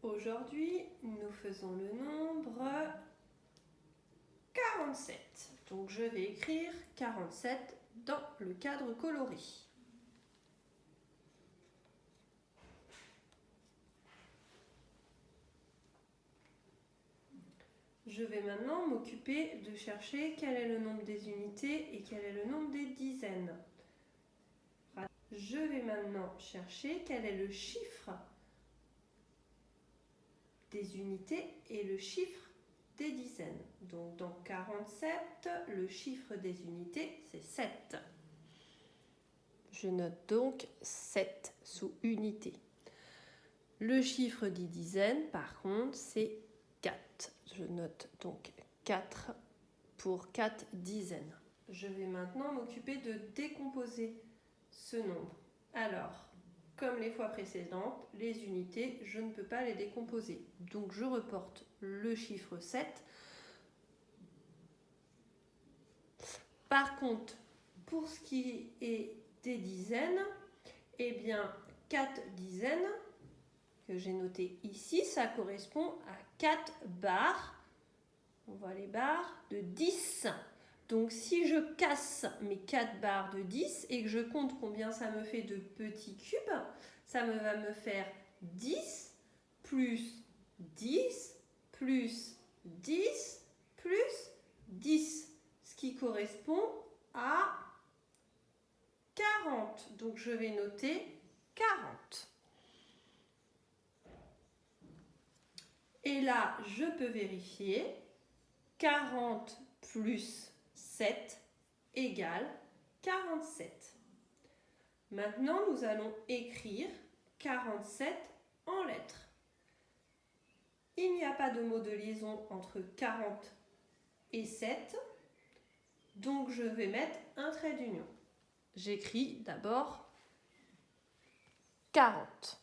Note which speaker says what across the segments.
Speaker 1: Aujourd'hui, nous faisons le nombre 47. Donc je vais écrire 47 dans le cadre coloré. Je vais maintenant m'occuper de chercher quel est le nombre des unités et quel est le nombre des dizaines. Je vais maintenant chercher quel est le chiffre des unités et le chiffre des dizaines. Donc dans 47, le chiffre des unités, c'est 7. Je note donc 7 sous unité. Le chiffre des dizaines, par contre, c'est 4. Je note donc 4 pour 4 dizaines. Je vais maintenant m'occuper de décomposer ce nombre. Alors, comme les fois précédentes, les unités, je ne peux pas les décomposer. Donc je reporte le chiffre 7. Par contre, pour ce qui est des dizaines, eh bien 4 dizaines, que j'ai noté ici, ça correspond à 4 barres. On voit les barres de 10. Donc si je casse mes 4 barres de 10 et que je compte combien ça me fait de petits cubes, ça va me faire 10 plus 10 plus 10 plus 10, ce qui correspond à 40. Donc je vais noter 40. Et là, je peux vérifier 40 plus 7 égale 47. Maintenant, nous allons écrire 47 en lettres. Il n'y a pas de mot de liaison entre 40 et 7, donc je vais mettre un trait d'union. J'écris d'abord 40.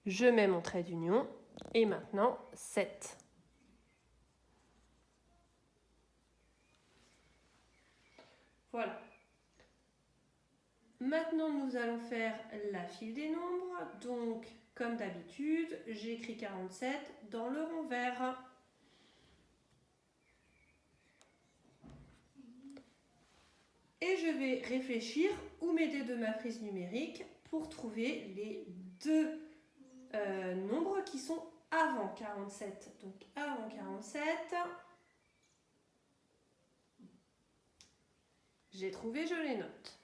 Speaker 1: Je mets mon trait d'union et maintenant 7. Voilà. Maintenant, nous allons faire la file des nombres. Donc, comme d'habitude, j'écris 47 dans le rond vert. Et je vais réfléchir ou m'aider de ma prise numérique pour trouver les deux nombres qui sont avant 47. Donc avant 47, j'ai trouvé, je les note.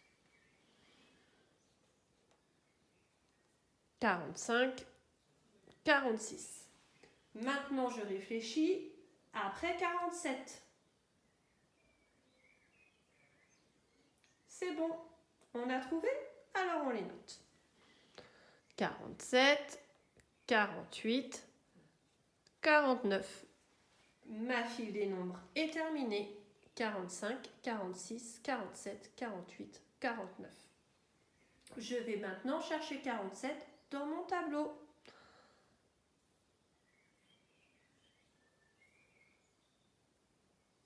Speaker 1: 45, 46. Maintenant, je réfléchis après 47. C'est bon, on a trouvé, alors on les note. 47, 48, 49. Ma file des nombres est terminée. 45, 46, 47, 48, 49. Je vais maintenant chercher 47 dans mon tableau.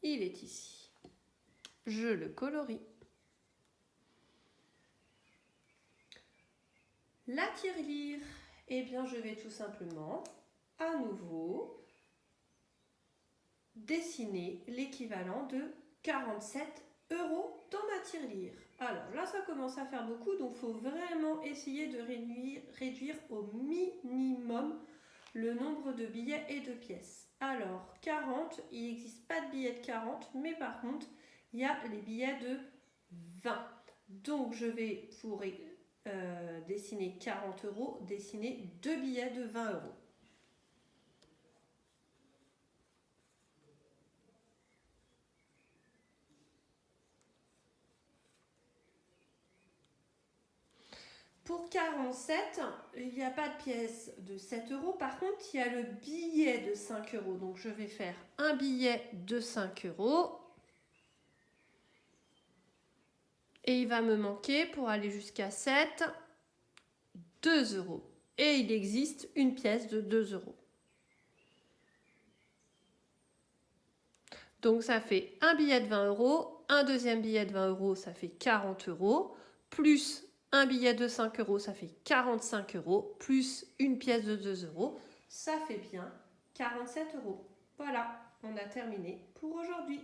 Speaker 1: Il est ici. Je le colorie. La tirelire, eh bien je vais tout simplement, à nouveau, dessiner l'équivalent de 47 € dans ma tirelire. Alors là, ça commence à faire beaucoup, donc il faut vraiment essayer de réduire au minimum le nombre de billets et de pièces. Alors, 40, il n'existe pas de billets de 40, mais par contre, il y a les billets de 20. Donc, je vais, pour dessiner 40 €, dessiner 2 billets de 20 €. Pour 47, il n'y a pas de pièce de 7 €. Par contre, il y a le billet de 5 €. Donc, je vais faire un billet de 5 €. Et il va me manquer, pour aller jusqu'à 7, 2 €. Et il existe une pièce de 2 €. Donc ça fait un billet de 20 euros, un deuxième billet de 20 euros, ça fait 40 euros, plus un billet de 5 euros, ça fait 45 euros, plus une pièce de 2 euros, ça fait bien 47 euros. Voilà, on a terminé pour aujourd'hui.